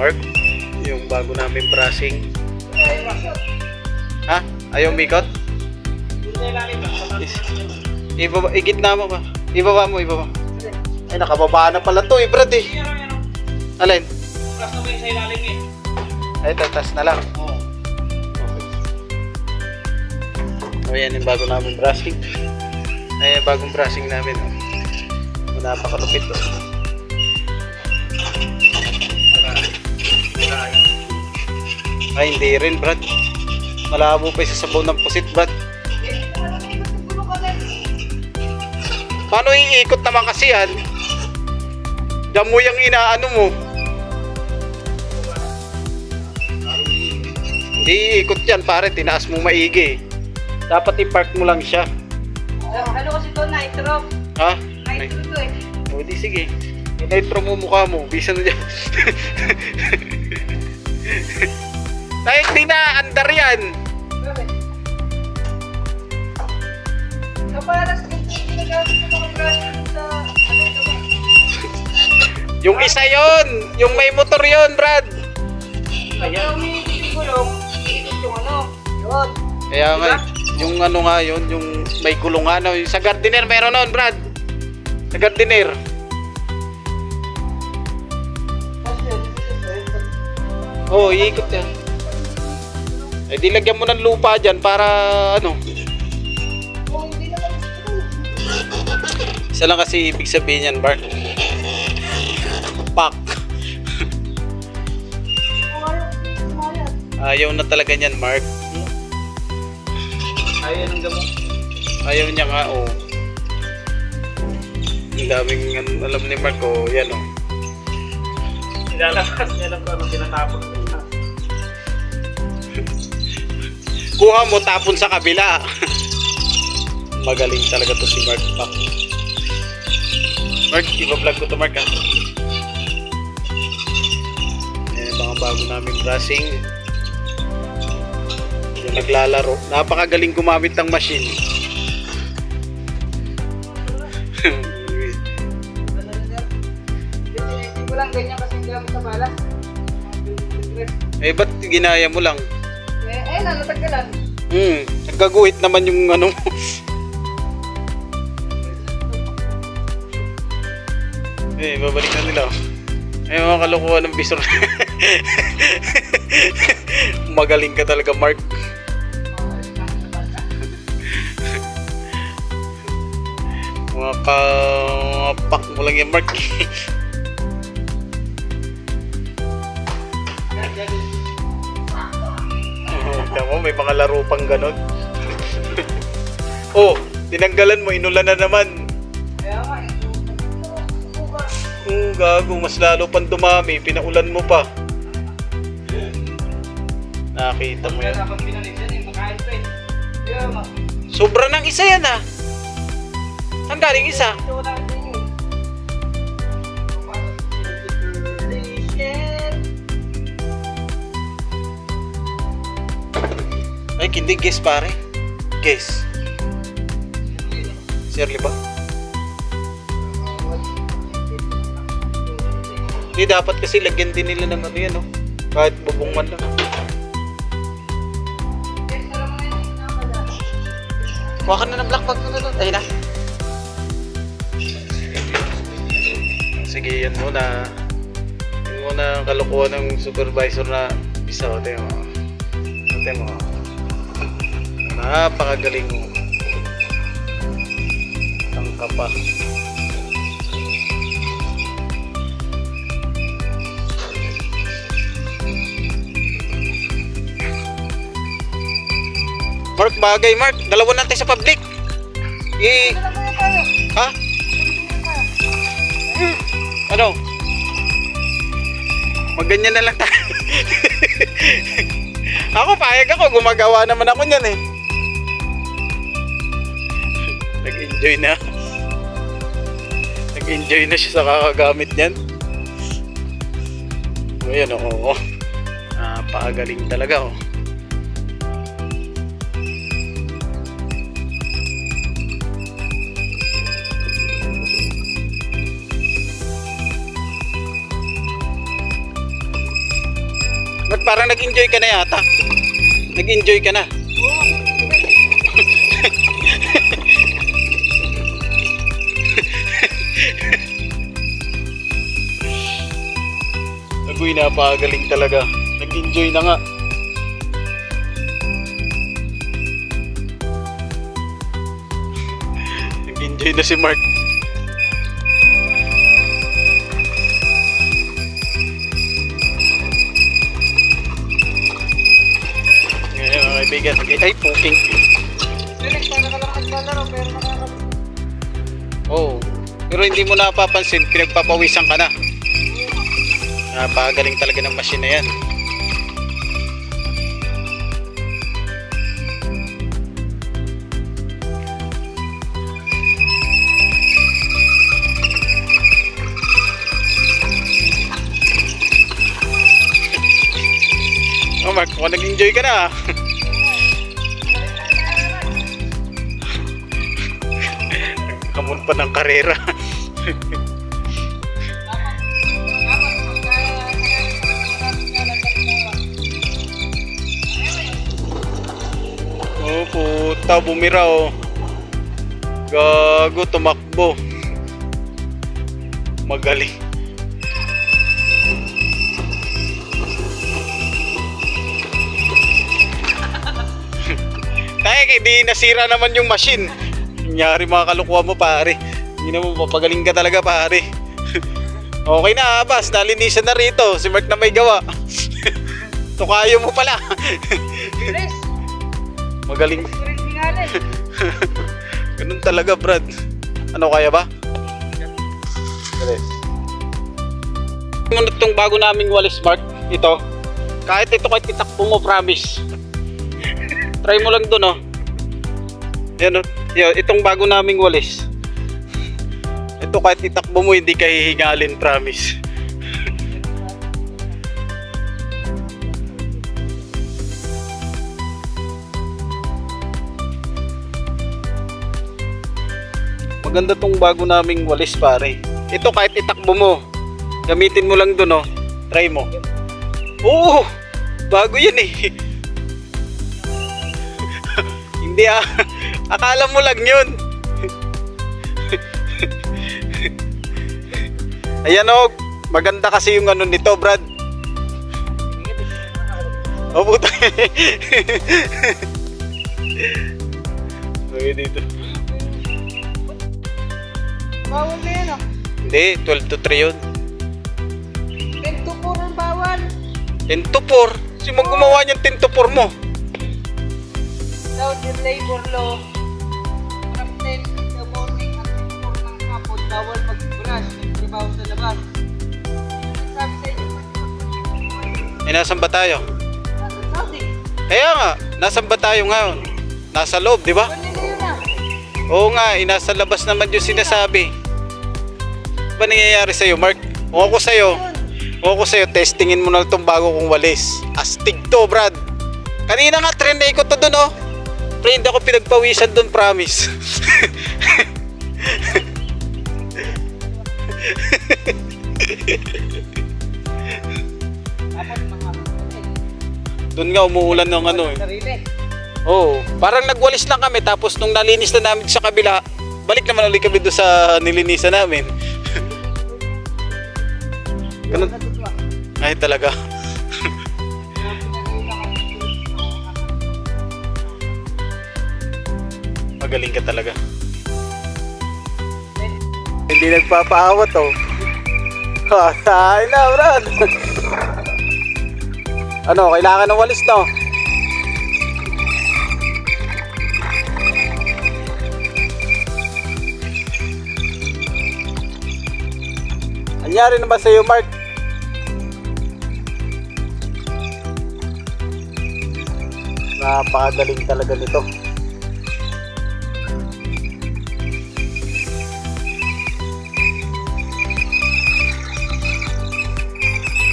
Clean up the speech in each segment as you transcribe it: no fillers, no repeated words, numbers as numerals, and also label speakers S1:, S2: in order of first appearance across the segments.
S1: Mark. Yung bago namin brushing. Ha? Ayaw mikot? Ibaba, igitna mo ba? Ibaba mo, ibaba. Ay, nakababa na pala to eh, Brad eh. Alin? Ay, tatas na lang. O, yan yung bago namin brushing. Ay, yung bagong brushing namin. Napakalupit to. Ay, hindi rin, Brad. Malabo pa sa sabaw ng pusit, Brad. Paano iikot naman kasi yan? Diyan mo yung inaano mo. Hindi iikot yan, pare. Tinaas mo maigi. Dapat i-park mo lang siya.
S2: Ano kasi ito? Nitro.
S1: Ha?
S2: Nitro to eh.
S1: O, di sige. I-nitro mo mukha mo. Bisa na dyan. Dahil di na, andar yan.
S2: Kapalas ginagamit ko mga brush sa ano ito ba?
S1: Yung isa yon, yung may motor yon, Brad.
S2: Ayan. May gulong, yung ano, yun.
S1: Kaya nga, yung ano nga yun, yung may gulong nga, no? Sa Gardiner meron nun, Brad. Sa Gardiner. Oo, iikot yan. Eh, di lagyan mo ng lupa dyan para ano. Isa lang kasi ibig sabihin yan, Bart. Pak. Ayaw na talaga niyan, Mark.
S3: Ayaw ng gamot.
S1: Ayaw niya nga, oh. Ang daming alam ni Mark, oh. Yan, oh.
S3: Ilalakas niya lang kung ano tinatapon nila.
S1: Kuha mo, tapon sa kabila. Magaling talaga to si Mark. Pak. Mark, iba-vlog ko to, Mark, ha. Yan yung mga bago namin brushing. Yung naglalaro. Napakagaling gumamit ng machine.
S2: Hindi ko lang ganyan kasi yung gamit sa balas.
S1: Eh, ba't ginaya mo lang?
S2: Natagalan.
S1: Nagkaguhit naman yung ano mo. Eh, babalik na nila. Ay, mga kalokohan ng visor. Magaling ka talaga, Mark. Mga kapak mo lang yan, Mark. Tama, may mga laro pang ganon. Oh, tinanggalan mo, inulan na naman.
S2: Kaya nga,
S1: Gago, mas lalo pang dumami, pinaulan mo pa. Nakita mo yan.
S2: Kapag pinalit yan, yung makain pa eh.
S1: Sobra ng isa yan, ah. Saan galing isa?
S2: Ito wala din yun.
S1: Ay, hindi, guess pare. Guess. Shirley ba? Hindi, dapat kasi lagyan din nila ng ano yan, oh. Kahit bubungman lang. Kuha ka na ng black bag na doon. Ayun na. Sige, yan muna. Yan muna ang kalukuhan ng supervisor na isa. Ate mo. Ate mo. Napakagaling mo. Tangka pa. Mark, bagay Mark. Dalawa natin sa public. Ha? Ano? Magganyan na lang tayo. Ako, payag ako. Gumagawa naman ako niyan eh. Nag-enjoy na. Nag-enjoy na siya sa kakagamit niyan. Ayan, oo. Napakagaling talaga, oh. Ba't parang nag-enjoy ka na yata? Nag-enjoy ka na. Agoy, napakagaling talaga. Nag-enjoy na nga. Nag-enjoy na si Mark. Ngayon mga kaibigan, ay puking.
S2: Felix, para ka lang naglalaro, pero nakakabot.
S1: Oh, pero hindi mo napapansin, pinagpapawisan ka na. Napakagaling talaga ng machine na yan. Oh Mark, mukhang nag-enjoy ka na. Hamon pa ng karera. Oh puta, bumira oh. Gago, tumakbo. Magaling. Tayo, di nasira naman yung machine. Nangyari mga kalukuhan mo pare. Hindi naman papagaling ka talaga pare. Okay na Bas, nalinisan na rito. Si Mark na may gawa. Tukayo mo pala.
S2: Felix,
S1: Magaling.
S2: Felix Mingales.
S1: Ganun talaga Brad. Ano kaya ba? Ngunit itong bago naming walis Mark, ito. Kahit itakbo mo, promise. Try mo lang dun oh. Yan oh. Itong bago naming walis. Ito kahit itakbo mo hindi ka hihingalin, promise. Maganda tong bago naming walis pare. Ito kahit itakbo mo, gamitin mo lang dun oh. Try mo. Oo! Bago yan eh. Hindi ah. Akala mo lang yun. Ayan o. Maganda kasi yung ano nito Brad. O puta. Okay dito.
S2: Bawal na yan, oh.
S1: Hindi, 12 to 3 yun.
S2: 10 to 4 ang bawal.
S1: 10 to 4? Sino gumawa niyan 10 to 4 mo?
S2: Saudi labor law. From 10 in the morning until 4 ng hapon, bawal mag-brush, nagtrabaho sa labas. Sabi sa inyo,
S1: Eh, nasan ba tayo?
S2: nasa Saudi.
S1: Kaya nga, nasan ba tayo ngayon? Nasa loob, di ba?
S2: Kunin na yun ah.
S1: Oo nga, nasa labas naman yung sinasabi. Ano ba nangyayari sa'yo, Mark? Kung ako sa'yo, testingin mo na itong bago kong walis. Astig to, Brad. Kanina nga, trinay ko to dun, oh. Friend ako pinagpawisan dun, promise.
S2: Dapat mga
S1: Dun nga, umuulan ng ano eh.
S2: sarili.
S1: Oo, parang nagwalis lang kami tapos nung nalinis na namin sa kabila, balik naman ulit kami doon sa nilinisan namin. Ganun. Ay talaga. Magaling ka talaga. Hindi nagpapaawat oh. Tayo na, Brad. Ano, kailangan ng walis no? Anyari na ba sa'yo, Mark? Napakagaling talaga nito.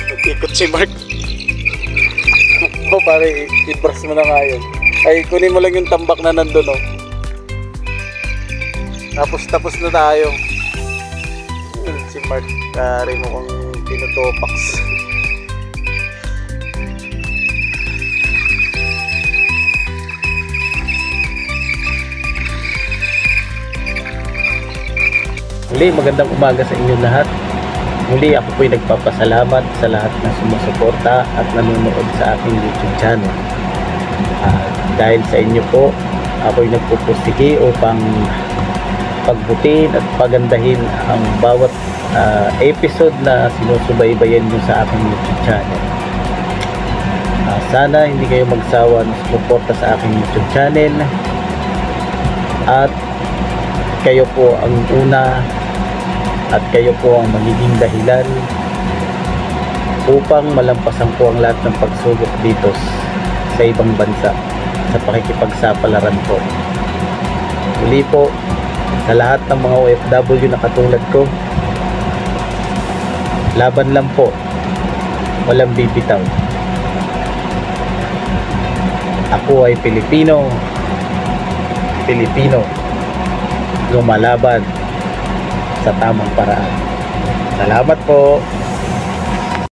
S1: Nag-ikot si Mark. O pare, i-brush mo na nga yun. Ay, kunin mo lang yung tambak na nandun oh. Tapos na tayo. Si Mark, kari mo kung pinutopaks.
S4: Muli, magandang umaga sa inyo lahat. Muli, ako po'y nagpapasalamat sa lahat ng sumusuporta at nanonood sa aking YouTube channel. Dahil sa inyo po, ako'y nagpupursige upang pagbutin at pagandahin ang bawat episode na sinusubaybayan nyo sa aking YouTube channel. Sana hindi kayo magsawa na suporta sa aking YouTube channel at kayo po ang una at kayo po ang magiging dahilan upang malampasan ko ang lahat ng pagsubok dito sa ibang bansa sa pakikipagsapalaran ko. Muli po, sa lahat ng mga OFW na katulad ko, laban lang po, walang bibitaw. Ako ay Pilipino, lumalaban sa tamang paraan. Salamat po.